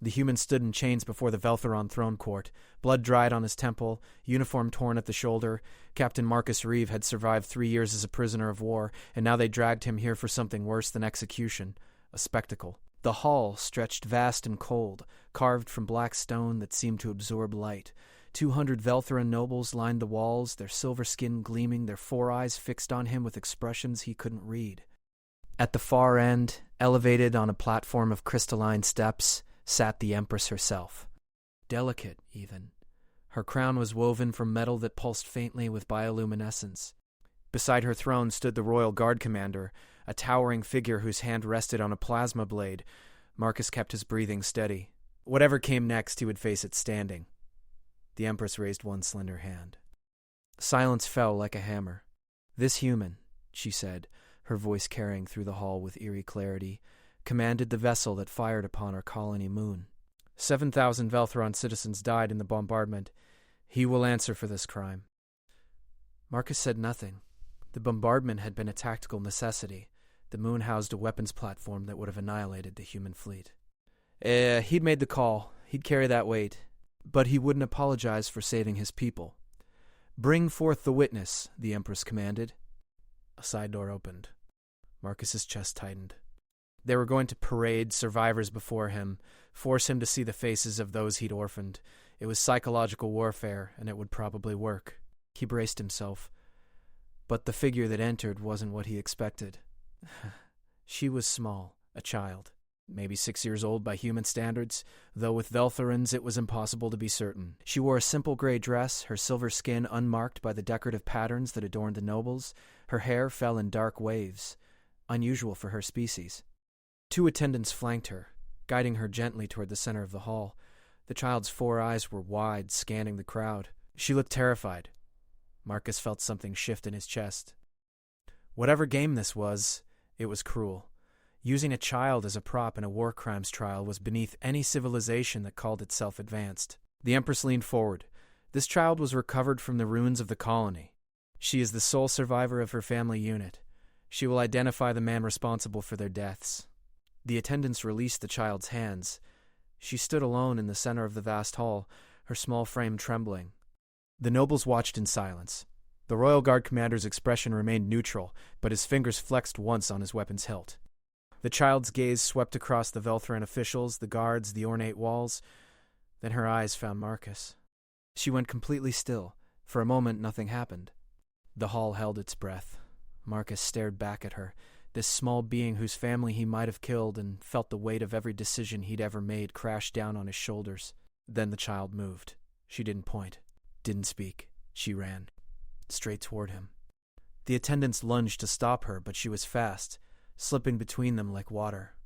The human stood in chains before the Veltheron throne court, blood dried on his temple, uniform torn at the shoulder. Captain Marcus Reeve had survived 3 years as a prisoner of war, and now they dragged him here for something worse than execution, a spectacle. The hall stretched vast and cold, carved from black stone that seemed to absorb light. 200 Veltheron nobles lined the walls, their silver skin gleaming, their 4 eyes fixed on him with expressions he couldn't read. At the far end, elevated on a platform of crystalline steps, sat the Empress herself. Delicate, even. Her crown was woven from metal that pulsed faintly with bioluminescence. Beside her throne stood the Royal Guard Commander, a towering figure whose hand rested on a plasma blade. Marcus kept his breathing steady. Whatever came next, he would face it standing. The Empress raised one slender hand. Silence fell like a hammer. "This human," she said, her voice carrying through the hall with eerie clarity, "commanded the vessel that fired upon our colony moon. 7,000 Veltheron citizens died in the bombardment. He will answer for this crime." Marcus said nothing. The bombardment had been a tactical necessity. The moon housed a weapons platform that would have annihilated the human fleet. He'd made the call. He'd carry that weight. But he wouldn't apologize for saving his people. "Bring forth the witness," the Empress commanded. A side door opened. Marcus's chest tightened. They were going to parade survivors before him, force him to see the faces of those he'd orphaned. It was psychological warfare, and it would probably work. He braced himself. But the figure that entered wasn't what he expected. She was small, a child, maybe 6 years old by human standards, though with Veltherons it was impossible to be certain. She wore a simple gray dress, her silver skin unmarked by the decorative patterns that adorned the nobles. Her hair fell in dark waves, unusual for her species. 2 attendants flanked her, guiding her gently toward the center of the hall. The child's 4 eyes were wide, scanning the crowd. She looked terrified. Marcus felt something shift in his chest. Whatever game this was, it was cruel. Using a child as a prop in a war crimes trial was beneath any civilization that called itself advanced. The Empress leaned forward. This child was recovered from the ruins of the colony. She is the sole survivor of her family unit. She will identify the man responsible for their deaths. The attendants released the child's hands. She stood alone in the center of the vast hall, her small frame trembling. The nobles watched in silence. The Royal Guard Commander's expression remained neutral, but his fingers flexed once on his weapon's hilt. The child's gaze swept across the Veltheron officials, the guards, the ornate walls. Then her eyes found Marcus. She went completely still. For a moment, nothing happened. The hall held its breath. Marcus stared back at her, this small being whose family he might have killed, and felt the weight of every decision he'd ever made crash down on his shoulders. Then the child moved. She didn't point, didn't speak. She ran, straight toward him. The attendants lunged to stop her, but she was fast, slipping between them like water.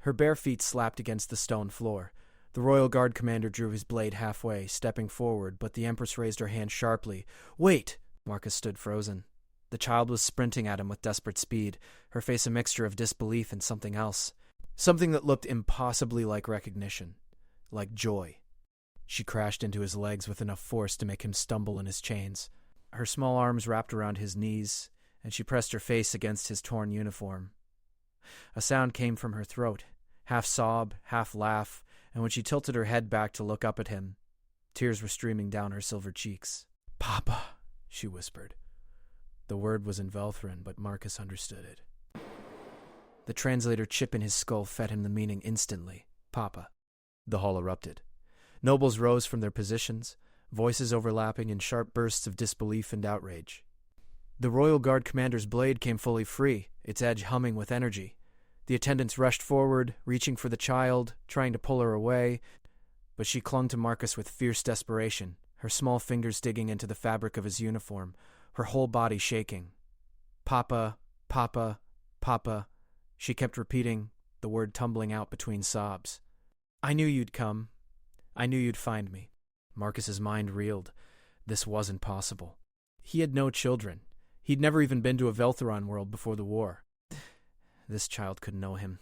Her bare feet slapped against the stone floor. The Royal Guard Commander drew his blade halfway, stepping forward, but the Empress raised her hand sharply. "Wait!" Marcus stood frozen. The child was sprinting at him with desperate speed, her face a mixture of disbelief and something else. Something that looked impossibly like recognition, like joy. She crashed into his legs with enough force to make him stumble in his chains. Her small arms wrapped around his knees, and she pressed her face against his torn uniform. A sound came from her throat, half sob, half laugh, and when she tilted her head back to look up at him, tears were streaming down her silver cheeks. "Papa," she whispered. The word was in Veltheron, but Marcus understood it. The translator chip in his skull fed him the meaning instantly. Papa. The hall erupted. Nobles rose from their positions, voices overlapping in sharp bursts of disbelief and outrage. The Royal Guard Commander's blade came fully free, its edge humming with energy. The attendants rushed forward, reaching for the child, trying to pull her away, but she clung to Marcus with fierce desperation, her small fingers digging into the fabric of his uniform, her whole body shaking. "Papa, Papa, Papa," she kept repeating, the word tumbling out between sobs. "I knew you'd come. I knew you'd find me." Marcus's mind reeled. This wasn't possible. He had no children. He'd never even been to a Veltheron world before the war. This child couldn't know him.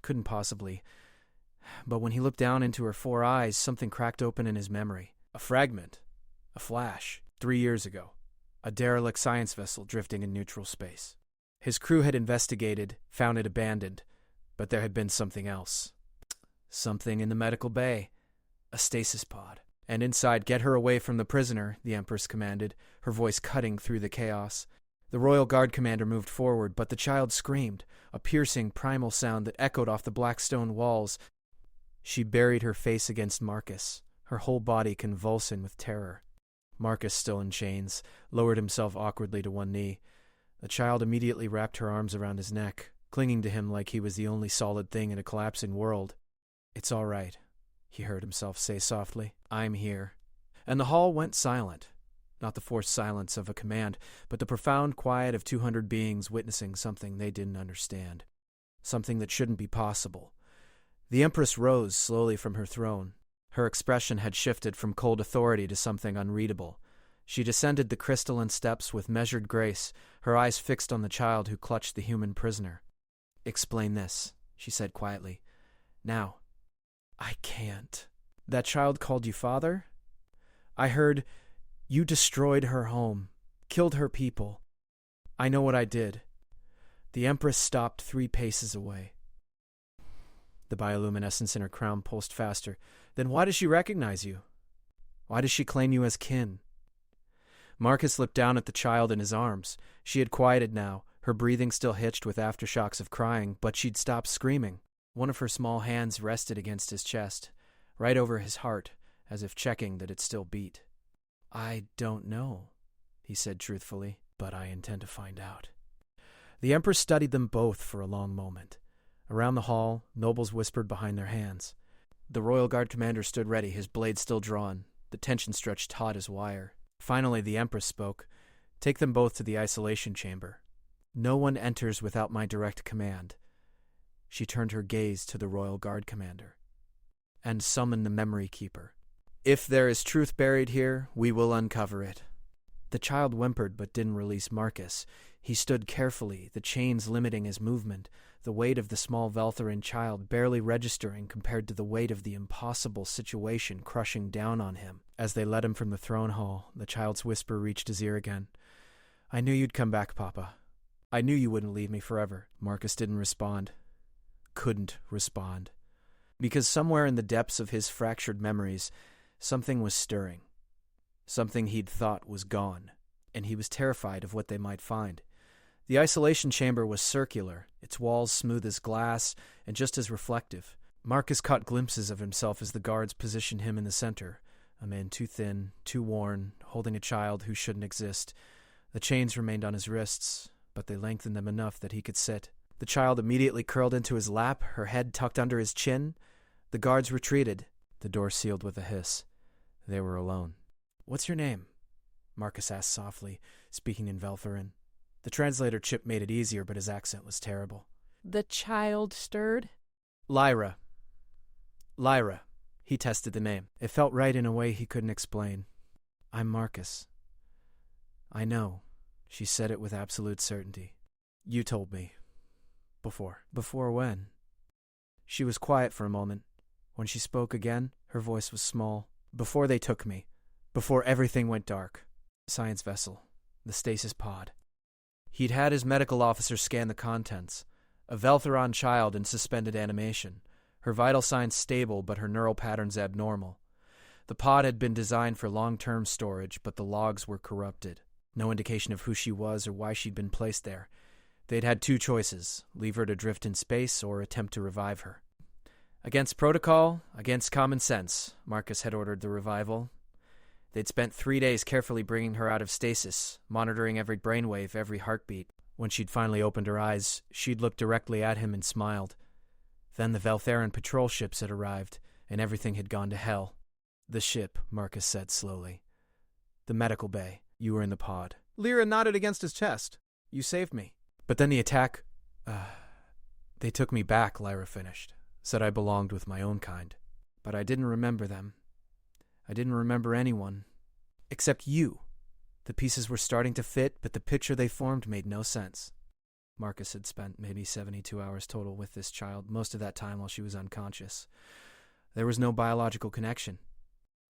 Couldn't possibly. But when he looked down into her 4 eyes, something cracked open in his memory. A fragment. A flash. 3 years ago. A derelict science vessel drifting in neutral space. His crew had investigated, found it abandoned, but there had been something else. Something in the medical bay. A stasis pod. And inside, get her away from the prisoner, the Empress commanded, her voice cutting through the chaos. The Royal Guard commander moved forward, but the child screamed, a piercing, primal sound that echoed off the black stone walls. She buried her face against Marcus, her whole body convulsing with terror. Marcus, still in chains, lowered himself awkwardly to one knee. The child immediately wrapped her arms around his neck, clinging to him like he was the only solid thing in a collapsing world. "It's all right," he heard himself say softly. "I'm here." And the hall went silent. Not the forced silence of a command, but the profound quiet of 200 beings witnessing something they didn't understand. Something that shouldn't be possible. The Empress rose slowly from her throne. Her expression had shifted from cold authority to something unreadable. She descended the crystalline steps with measured grace, her eyes fixed on the child who clutched the human prisoner. "Explain this," she said quietly. "Now." "I can't." "That child called you father? I heard you destroyed her home, killed her people. I know what I did." The Empress stopped 3 paces away. The bioluminescence in her crown pulsed faster. "Then why does she recognize you? Why does she claim you as kin?" Marcus looked down at the child in his arms. She had quieted now, her breathing still hitched with aftershocks of crying, but she'd stopped screaming. One of her small hands rested against his chest, right over his heart, as if checking that it still beat. "I don't know," he said truthfully, "but I intend to find out." The Empress studied them both for a long moment. Around the hall, nobles whispered behind their hands. The Royal Guard commander stood ready, his blade still drawn, the tension stretched taut as wire. Finally, the Empress spoke. "Take them both to the isolation chamber. No one enters without my direct command." She turned her gaze to the Royal Guard commander. "And summon the Memory Keeper. If there is truth buried here, we will uncover it." The child whimpered but didn't release Marcus. He stood carefully, the chains limiting his movement, the weight of the small Veltharin child barely registering compared to the weight of the impossible situation crushing down on him. As they led him from the throne hall, the child's whisper reached his ear again. "I knew you'd come back, Papa. I knew you wouldn't leave me forever." Marcus didn't respond. Couldn't respond. Because somewhere in the depths of his fractured memories, something was stirring. Something he'd thought was gone, and he was terrified of what they might find. The isolation chamber was circular, its walls smooth as glass and just as reflective. Marcus caught glimpses of himself as the guards positioned him in the center, a man too thin, too worn, holding a child who shouldn't exist. The chains remained on his wrists, but they lengthened them enough that he could sit. The child immediately curled into his lap, her head tucked under his chin. The guards retreated, the door sealed with a hiss. They were alone. "What's your name?" Marcus asked softly, speaking in Veltharin. The translator Chip made it easier, but his accent was terrible. The child stirred. "Lyra." "Lyra." He tested the name. It felt right in a way he couldn't explain. "I'm Marcus." "I know." She said it with absolute certainty. "You told me. Before." "Before when?" She was quiet for a moment. When she spoke again, her voice was small. "Before they took me. Before everything went dark. Science vessel. The stasis pod." He'd had his medical officer scan the contents. A Veltharon child in suspended animation. Her vital signs stable, but her neural patterns abnormal. The pod had been designed for long-term storage, but the logs were corrupted. No indication of who she was or why she'd been placed there. They'd had 2 choices, leave her to drift in space or attempt to revive her. Against protocol, against common sense, Marcus had ordered the revival. They'd spent 3 days carefully bringing her out of stasis, monitoring every brainwave, every heartbeat. When she'd finally opened her eyes, she'd looked directly at him and smiled. Then the Veltharin patrol ships had arrived, and everything had gone to hell. "The ship," Marcus said slowly. "The medical bay. You were in the pod." Lyra nodded against his chest. "You saved me." "But then the attack... They took me back," Lyra finished. "Said I belonged with my own kind. But I didn't remember them. I didn't remember anyone. Except you." The pieces were starting to fit, but the picture they formed made no sense. Marcus had spent maybe 72 hours total with this child, most of that time while she was unconscious. There was no biological connection.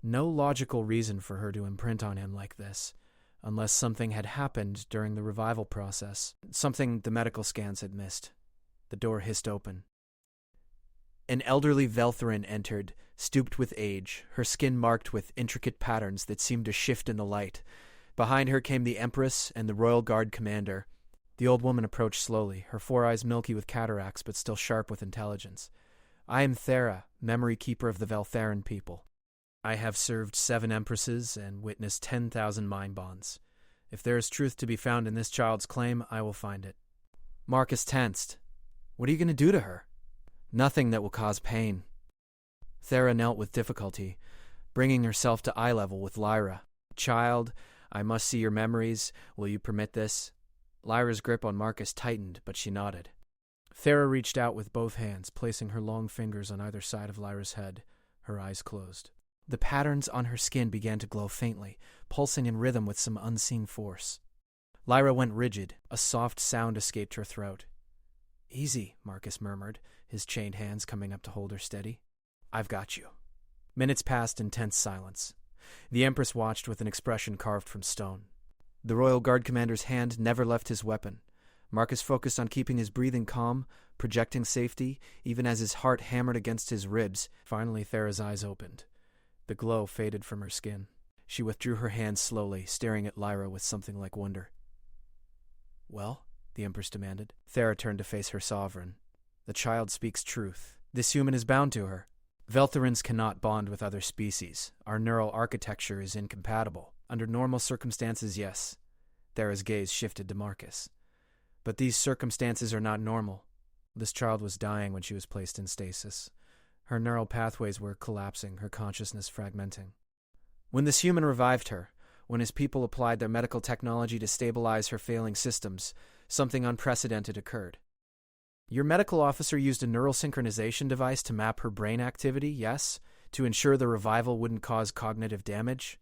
No logical reason for her to imprint on him like this, unless something had happened during the revival process, something the medical scans had missed. The door hissed open. An elderly Veltherin entered, stooped with age, her skin marked with intricate patterns that seemed to shift in the light. Behind her came the Empress and the Royal Guard commander. The old woman approached slowly, her 4 eyes milky with cataracts but still sharp with intelligence. "I am Thera, memory keeper of the Veltherin people. I have served 7 empresses and witnessed 10,000 mind bonds. If there is truth to be found in this child's claim, I will find it." Marcus tensed. "What are you going to do to her?" "Nothing that will cause pain." Thera knelt with difficulty, bringing herself to eye level with Lyra. "Child, I must see your memories. Will you permit this?" Lyra's grip on Marcus tightened, but she nodded. Thera reached out with both hands, placing her long fingers on either side of Lyra's head, her eyes closed. The patterns on her skin began to glow faintly, pulsing in rhythm with some unseen force. Lyra went rigid. A soft sound escaped her throat. "Easy," Marcus murmured, his chained hands coming up to hold her steady. "I've got you." Minutes passed in tense silence. The Empress watched with an expression carved from stone. The Royal Guard commander's hand never left his weapon. Marcus focused on keeping his breathing calm, projecting safety, even as his heart hammered against his ribs. Finally, Thera's eyes opened. The glow faded from her skin. She withdrew her hand slowly, staring at Lyra with something like wonder. "Well?" the Empress demanded. Thera turned to face her sovereign. "The child speaks truth. This human is bound to her. Veltherins cannot bond with other species. Our neural architecture is incompatible. Under normal circumstances, yes." Thera's gaze shifted to Marcus. "But these circumstances are not normal. This child was dying when she was placed in stasis. Her neural pathways were collapsing, her consciousness fragmenting. When this human revived her, when his people applied their medical technology to stabilize her failing systems, something unprecedented occurred. Your medical officer used a neural synchronization device to map her brain activity, yes? To ensure the revival wouldn't cause cognitive damage?"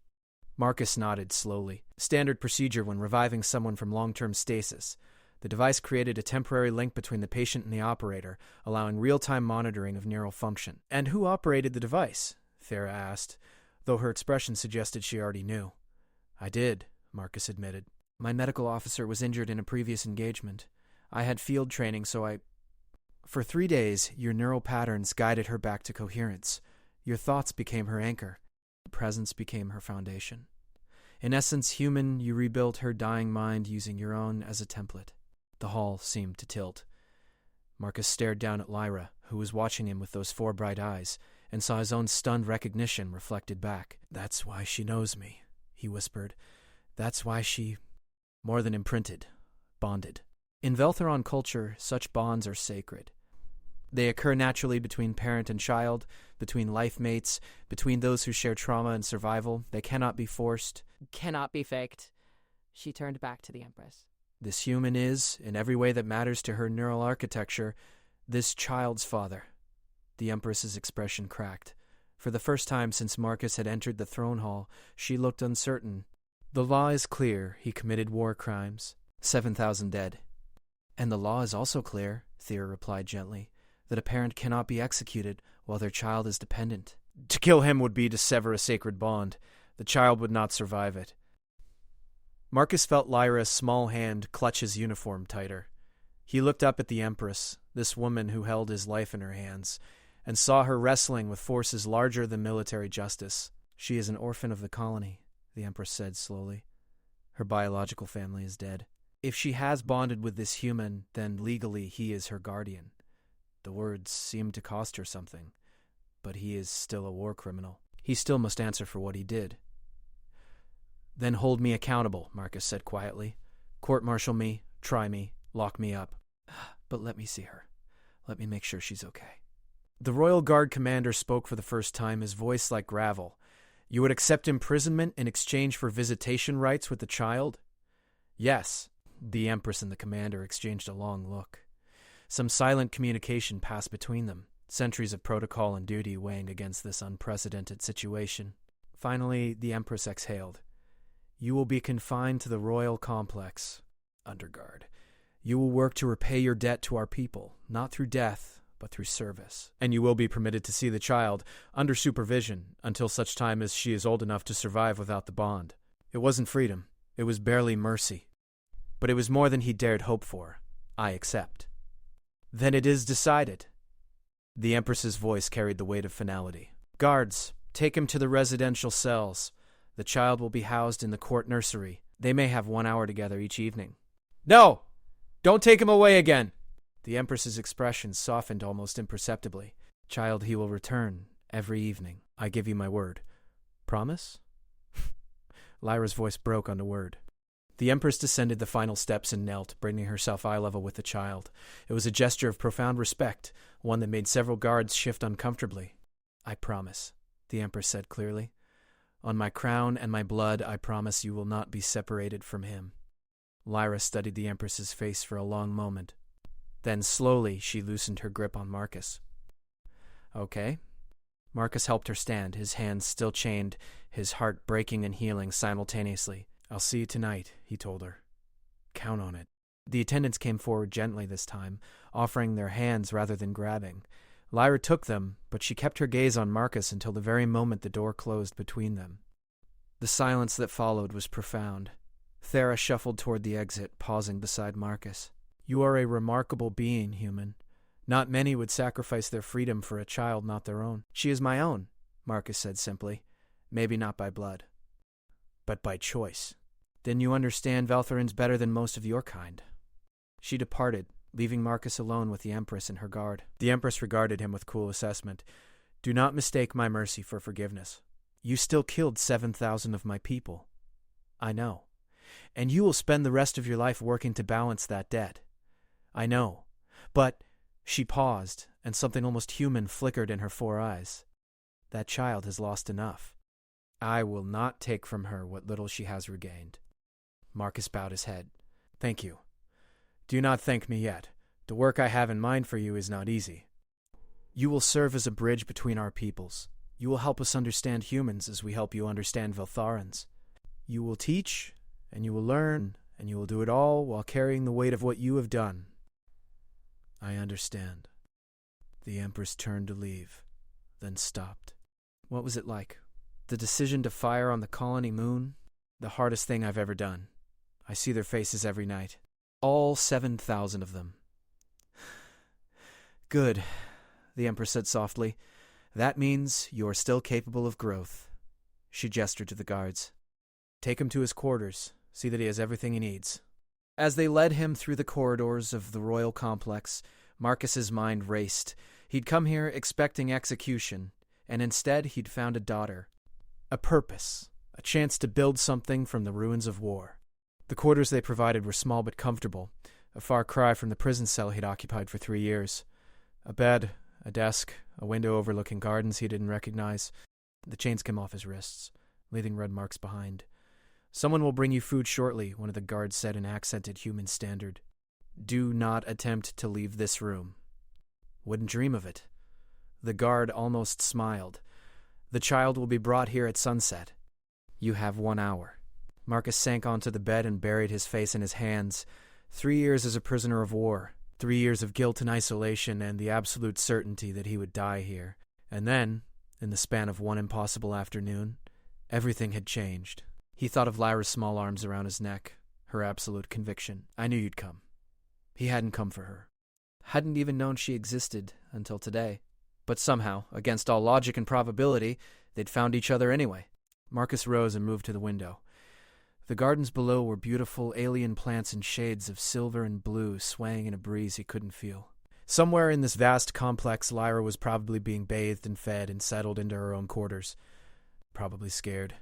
Marcus nodded slowly. "Standard procedure when reviving someone from long-term stasis. The device created a temporary link between the patient and the operator, allowing real-time monitoring of neural function." "And who operated the device?" Thera asked, though her expression suggested she already knew. "I did," Marcus admitted. "My medical officer was injured in a previous engagement. I had field training, so For 3 days, your neural patterns guided her back to coherence. Your thoughts became her anchor. Presence became her foundation. In essence, human, you rebuilt her dying mind using your own as a template." The hall seemed to tilt. Marcus stared down at Lyra, who was watching him with those 4 bright eyes, and saw his own stunned recognition reflected back. "That's why she knows me," he whispered. "That's why she—" "More than imprinted. Bonded." In Veltheron culture, such bonds are sacred. They occur naturally between parent and child, between life mates, between those who share trauma and survival. They cannot be forced. Cannot be faked. She turned back to the Empress. This human is, in every way that matters to her neural architecture, this child's father. The Empress's expression cracked. For the first time since Marcus had entered the throne hall, she looked uncertain. "The law is clear. He committed war crimes. 7,000 dead." "And the law is also clear," Thera replied gently, "that a parent cannot be executed while their child is dependent." "To kill him would be to sever a sacred bond. The child would not survive it." Marcus felt Lyra's small hand clutch his uniform tighter. He looked up at the Empress, this woman who held his life in her hands, and saw her wrestling with forces larger than military justice. "She is an orphan of the colony," the Empress said slowly. "Her biological family is dead. If she has bonded with this human, then legally he is her guardian." The words seemed to cost her something, but he is still a war criminal. He still must answer for what he did. "Then hold me accountable," Marcus said quietly. "Court-martial me, try me, lock me up. But let me see her. Let me make sure she's okay." The Royal Guard commander spoke for the first time, his voice like gravel. "You would accept imprisonment in exchange for visitation rights with the child?" "Yes." The Empress and the commander exchanged a long look. Some silent communication passed between them, centuries of protocol and duty weighing against this unprecedented situation. Finally, the Empress exhaled. "You will be confined to the royal complex, Underguard. You will work to repay your debt to our people, not through death, but through service. And you will be permitted to see the child, under supervision, until such time as she is old enough to survive without the bond." It wasn't freedom. It was barely mercy. But it was more than he dared hope for. "I accept." "Then it is decided." The Empress's voice carried the weight of finality. "Guards, take him to the residential cells. The child will be housed in the court nursery. They may have 1 hour together each evening." "No! Don't take him away again!" The Empress's expression softened almost imperceptibly. "Child, he will return every evening. I give you my word." "Promise?" Lyra's voice broke on the word. The Empress descended the final steps and knelt, bringing herself eye level with the child. It was a gesture of profound respect, one that made several guards shift uncomfortably. "I promise," the Empress said clearly. "On my crown and my blood, I promise you will not be separated from him." Lyra studied the Empress's face for a long moment. Then slowly she loosened her grip on Marcus. "Okay." Marcus helped her stand, his hands still chained, his heart breaking and healing simultaneously. "I'll see you tonight," he told her. "Count on it." The attendants came forward gently this time, offering their hands rather than grabbing. Lyra took them, but she kept her gaze on Marcus until the very moment the door closed between them. The silence that followed was profound. Thera shuffled toward the exit, pausing beside Marcus. "You are a remarkable being, human. Not many would sacrifice their freedom for a child not their own." "She is my own," Marcus said simply. "Maybe not by blood, but by choice." "Then you understand Veltharins better than most of your kind." She departed, leaving Marcus alone with the Empress and her guard. The Empress regarded him with cool assessment. "Do not mistake my mercy for forgiveness. You still killed 7,000 of my people. I know. And you will spend the rest of your life working to balance that debt. I know. But—" She paused, and something almost human flickered in her 4 eyes. "That child has lost enough. I will not take from her what little she has regained." Marcus bowed his head. "Thank you. Do not thank me yet. The work I have in mind for you is not easy. You will serve as a bridge between our peoples. You will help us understand humans as we help you understand Veltharins. You will teach, and you will learn, and you will do it all while carrying the weight of what you have done." "I understand." The Empress turned to leave, then stopped. "What was it like? The decision to fire on the colony moon? The hardest thing I've ever done. I see their faces every night. All 7,000 of them." "Good," the Empress said softly. "That means you are still capable of growth." She gestured to the guards. "Take him to his quarters. See that he has everything he needs." As they led him through the corridors of the royal complex, Marcus's mind raced. He'd come here expecting execution, and instead he'd found a daughter. A purpose, a chance to build something from the ruins of war. The quarters they provided were small but comfortable, a far cry from the prison cell he'd occupied for 3 years. A bed, a desk, a window overlooking gardens he didn't recognize. The chains came off his wrists, leaving red marks behind. "Someone will bring you food shortly," one of the guards said in accented human standard. "Do not attempt to leave this room." "Wouldn't dream of it." The guard almost smiled. "The child will be brought here at sunset. You have 1 hour." Marcus sank onto the bed and buried his face in his hands. 3 years as a prisoner of war, 3 years of guilt and isolation, and the absolute certainty that he would die here. And then, in the span of one impossible afternoon, everything had changed. He thought of Lyra's small arms around his neck, her absolute conviction. "I knew you'd come." He hadn't come for her. Hadn't even known she existed until today. But somehow, against all logic and probability, they'd found each other anyway. Marcus rose and moved to the window. The gardens below were beautiful alien plants in shades of silver and blue swaying in a breeze he couldn't feel. Somewhere in this vast complex, Lyra was probably being bathed and fed and settled into her own quarters. Probably scared.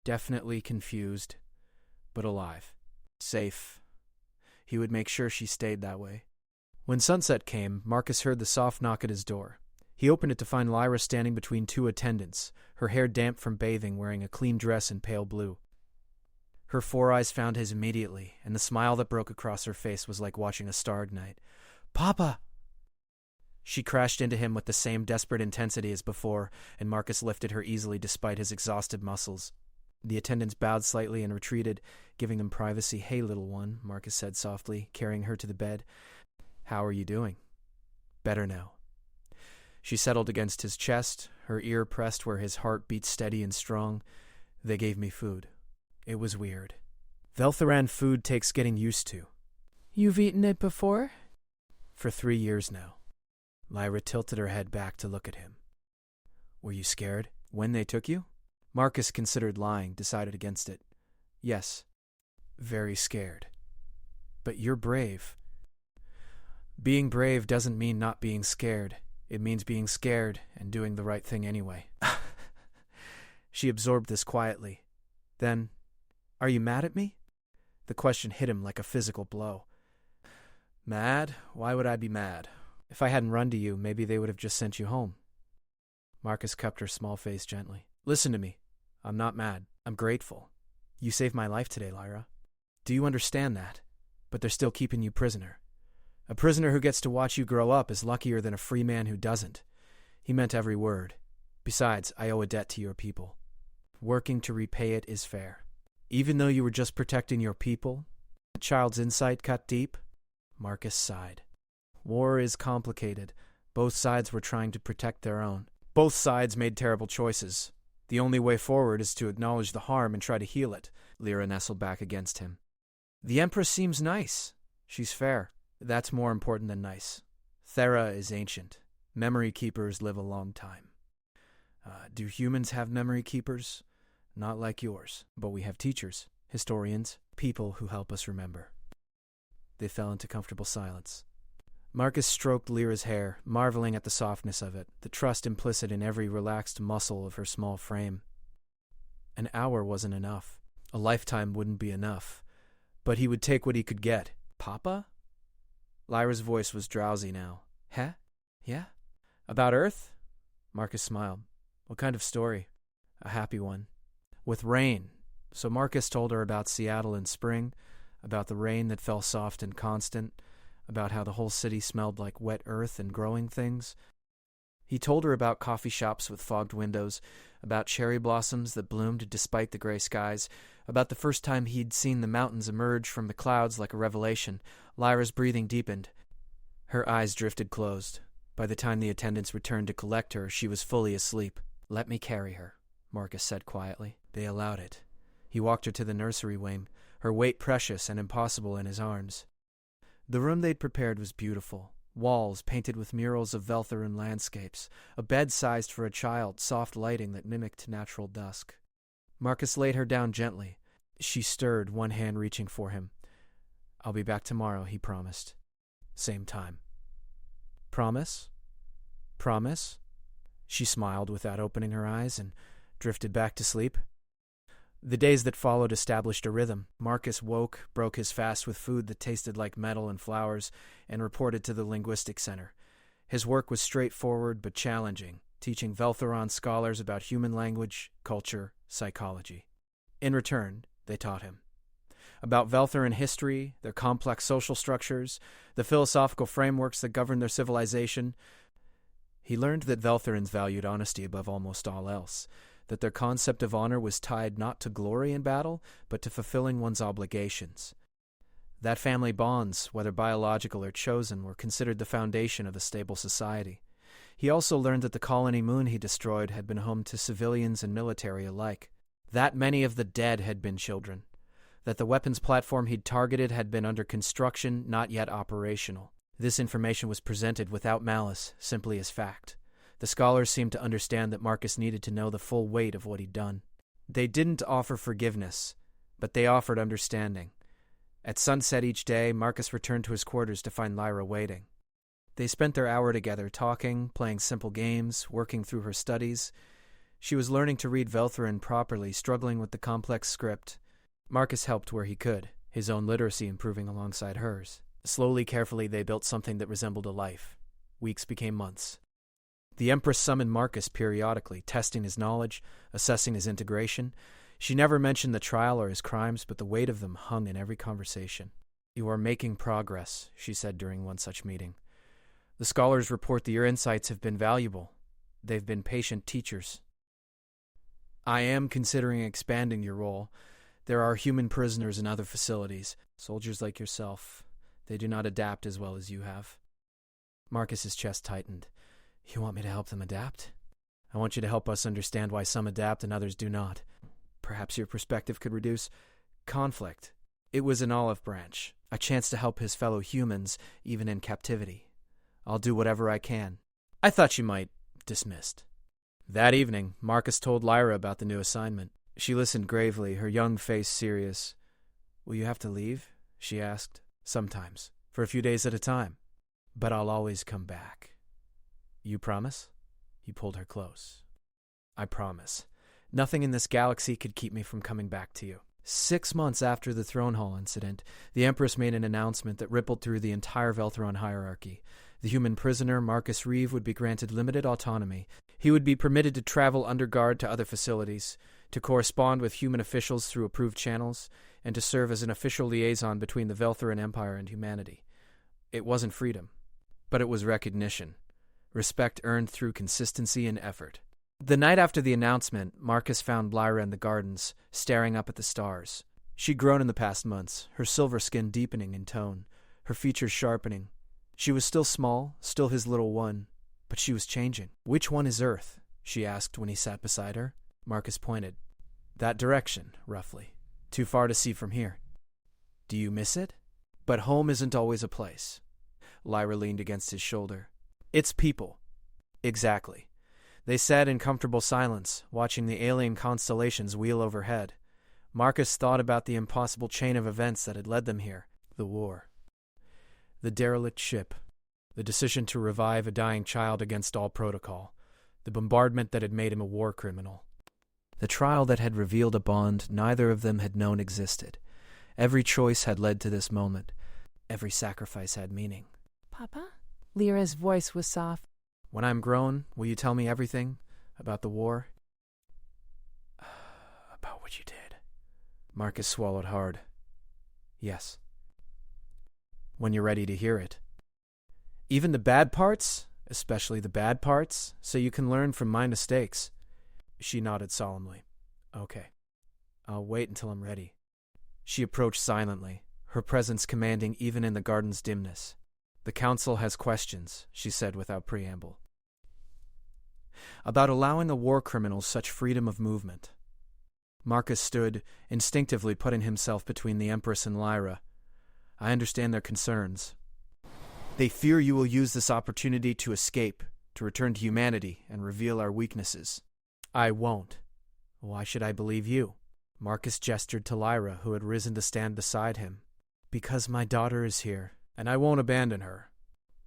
Definitely confused, but alive. Safe. He would make sure she stayed that way. When sunset came, Marcus heard the soft knock at his door. He opened it to find Lyra standing between 2 attendants, her hair damp from bathing, wearing a clean dress in pale blue. Her 4 eyes found his immediately, and the smile that broke across her face was like watching a star ignite. "Papa!" She crashed into him with the same desperate intensity as before, and Marcus lifted her easily despite his exhausted muscles. The attendants bowed slightly and retreated, giving them privacy. "Hey, little one," Marcus said softly, carrying her to the bed. "How are you doing?" "Better now." She settled against his chest, her ear pressed where his heart beat steady and strong. "They gave me food. It was weird. Veltharan food takes getting used to." "You've eaten it before?" "For 3 years now." Lyra tilted her head back to look at him. Were you scared when they took you? Marcus considered lying, decided against it. Yes, very scared. But you're brave. Being brave doesn't mean not being scared. It means being scared and doing the right thing anyway. She absorbed this quietly. Then, are you mad at me? The question hit him like a physical blow. Mad? Why would I be mad? If I hadn't run to you, maybe they would have just sent you home. Marcus cupped her small face gently. Listen to me. I'm not mad. I'm grateful. You saved my life today, Lyra. Do you understand that? But they're still keeping you prisoner. A prisoner who gets to watch you grow up is luckier than a free man who doesn't. He meant every word. Besides, I owe a debt to your people. Working to repay it is fair. Even though you were just protecting your people, the child's insight cut deep. Marcus sighed. War is complicated. Both sides were trying to protect their own. Both sides made terrible choices. The only way forward is to acknowledge the harm and try to heal it. Lyra nestled back against him. The Empress seems nice. She's fair. That's more important than nice. Thera is ancient. Memory keepers live a long time. Do humans have memory keepers? Not like yours, but we have teachers, historians, people who help us remember. They fell into comfortable silence. Marcus stroked Lyra's hair, marveling at the softness of it, the trust implicit in every relaxed muscle of her small frame. An hour wasn't enough. A lifetime wouldn't be enough. But he would take what he could get. Papa? Lyra's voice was drowsy now. Huh? Yeah? About Earth? Marcus smiled. What kind of story? A happy one. With rain. So Marcus told her about Seattle in spring, about the rain that fell soft and constant, about how the whole city smelled like wet earth and growing things. He told her about coffee shops with fogged windows, about cherry blossoms that bloomed despite the gray skies, about the first time he'd seen the mountains emerge from the clouds like a revelation. Lyra's breathing deepened. Her eyes drifted closed. By the time the attendants returned to collect her, she was fully asleep. Let me carry her, Marcus said quietly. They allowed it. He walked her to the nursery wing, her weight precious and impossible in his arms. The room they'd prepared was beautiful. Walls painted with murals of Veltheran landscapes, a bed sized for a child, soft lighting that mimicked natural dusk. Marcus laid her down gently. She stirred, one hand reaching for him. I'll be back tomorrow, he promised. Same time. Promise? Promise? She smiled without opening her eyes and drifted back to sleep. The days that followed established a rhythm. Marcus woke, broke his fast with food that tasted like metal and flowers, and reported to the linguistics center. His work was straightforward but challenging, teaching Veltheron scholars about human language, culture, psychology. In return, they taught him about Veltheran history, their complex social structures, the philosophical frameworks that govern their civilization. He learned that Veltherans valued honesty above almost all else, that their concept of honor was tied not to glory in battle, but to fulfilling one's obligations. That family bonds, whether biological or chosen, were considered the foundation of a stable society. He also learned that the colony moon he destroyed had been home to civilians and military alike, that many of the dead had been children, that the weapons platform he'd targeted had been under construction, not yet operational. This information was presented without malice, simply as fact. The scholars seemed to understand that Marcus needed to know the full weight of what he'd done. They didn't offer forgiveness, but they offered understanding. At sunset each day, Marcus returned to his quarters to find Lyra waiting. They spent their hour together, talking, playing simple games, working through her studies. She was learning to read Veltheran properly, struggling with the complex script. Marcus helped where he could, his own literacy improving alongside hers. Slowly, carefully, they built something that resembled a life. Weeks became months. The Empress summoned Marcus periodically, testing his knowledge, assessing his integration. She never mentioned the trial or his crimes, but the weight of them hung in every conversation. You are making progress, she said during one such meeting. The scholars report that your insights have been valuable. They've been patient teachers. I am considering expanding your role. There are human prisoners in other facilities, soldiers like yourself. They do not adapt as well as you have. Marcus's chest tightened. You want me to help them adapt? I want you to help us understand why some adapt and others do not. Perhaps your perspective could reduce conflict. It was an olive branch, a chance to help his fellow humans, even in captivity. I'll do whatever I can. I thought you might. Dismissed. That evening, Marcus told Lyra about the new assignment. She listened gravely, her young face serious. Will you have to leave? She asked. Sometimes, for a few days at a time. But I'll always come back. You promise? He pulled her close. I promise. Nothing in this galaxy could keep me from coming back to you. 6 months after the Throne Hall incident, the Empress made an announcement that rippled through the entire Veltheron hierarchy. The human prisoner, Marcus Reeve, would be granted limited autonomy. He would be permitted to travel under guard to other facilities, to correspond with human officials through approved channels, and to serve as an official liaison between the Veltheron Empire and humanity. It wasn't freedom, but it was recognition. Respect earned through consistency and effort. The night after the announcement, Marcus found Lyra in the gardens, staring up at the stars. She'd grown in the past months, her silver skin deepening in tone, her features sharpening. She was still small, still his little one, but she was changing. Which one is Earth? She asked when he sat beside her. Marcus pointed. That direction, roughly. Too far to see from here. Do you miss it? But home isn't always a place. Lyra leaned against his shoulder. It's people. Exactly. They sat in comfortable silence, watching the alien constellations wheel overhead. Marcus thought about the impossible chain of events that had led them here. The war. The derelict ship. The decision to revive a dying child against all protocol. The bombardment that had made him a war criminal. The trial that had revealed a bond neither of them had known existed. Every choice had led to this moment. Every sacrifice had meaning. Papa? Lyra's voice was soft. When I'm grown, will you tell me everything about the war? About what you did. Marcus swallowed hard. Yes. When you're ready to hear it. Even the bad parts, especially the bad parts, so you can learn from my mistakes. She nodded solemnly. Okay. I'll wait until I'm ready. She approached silently, her presence commanding even in the garden's dimness. The council has questions, she said without preamble. About allowing the war criminals such freedom of movement. Marcus stood, instinctively putting himself between the Empress and Lyra. I understand their concerns. They fear you will use this opportunity to escape, to return to humanity, and reveal our weaknesses. I won't. Why should I believe you? Marcus gestured to Lyra, who had risen to stand beside him. Because my daughter is here, and I won't abandon her.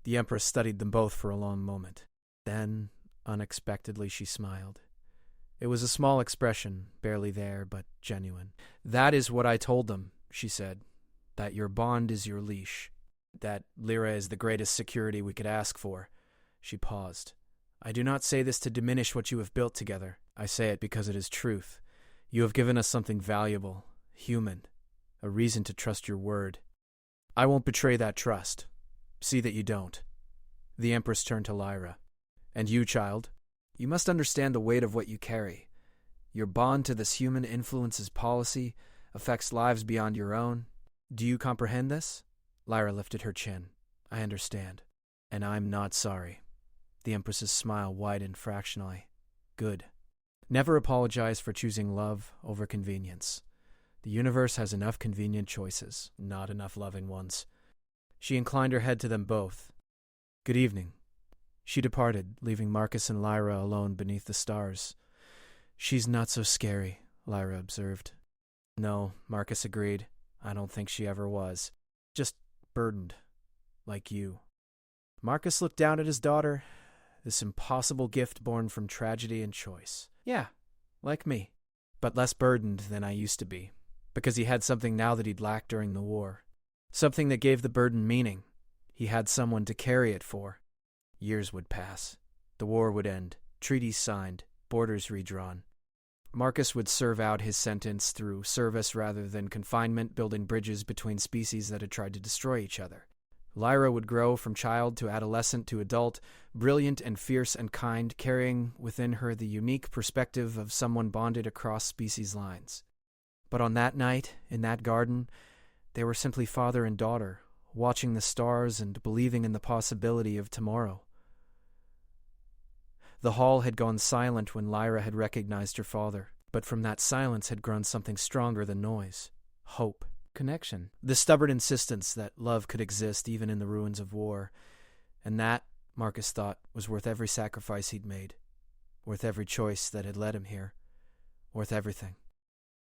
The Empress studied them both for a long moment. Then, unexpectedly, she smiled. It was a small expression, barely there, but genuine. That is what I told them, she said. That your bond is your leash. That Lyra is the greatest security we could ask for. She paused. I do not say this to diminish what you have built together. I say it because it is truth. You have given us something valuable, human, a reason to trust your word. I won't betray that trust. See that you don't. The Empress turned to Lyra. And you, child, you must understand the weight of what you carry. Your bond to this human influences policy, affects lives beyond your own. Do you comprehend this? Lyra lifted her chin. I understand. And I'm not sorry. The Empress's smile widened fractionally. Good. Never apologize for choosing love over convenience. The universe has enough convenient choices, not enough loving ones. She inclined her head to them both. Good evening. She departed, leaving Marcus and Lyra alone beneath the stars. She's not so scary, Lyra observed. No, Marcus agreed. I don't think she ever was. Just burdened, like you. Marcus looked down at his daughter, this impossible gift born from tragedy and choice. Yeah, like me, but less burdened than I used to be, because he had something now that he'd lacked during the war. Something that gave the burden meaning. He had someone to carry it for. Years would pass. The war would end, treaties signed, borders redrawn. Marcus would serve out his sentence through service rather than confinement, building bridges between species that had tried to destroy each other. Lyra would grow from child to adolescent to adult, brilliant and fierce and kind, carrying within her the unique perspective of someone bonded across species lines. But on that night, in that garden, they were simply father and daughter, watching the stars and believing in the possibility of tomorrow. The hall had gone silent when Lyra had recognized her father, but from that silence had grown something stronger than noise. Hope. Connection. The stubborn insistence that love could exist even in the ruins of war. And that, Marcus thought, was worth every sacrifice he'd made, worth every choice that had led him here, worth everything.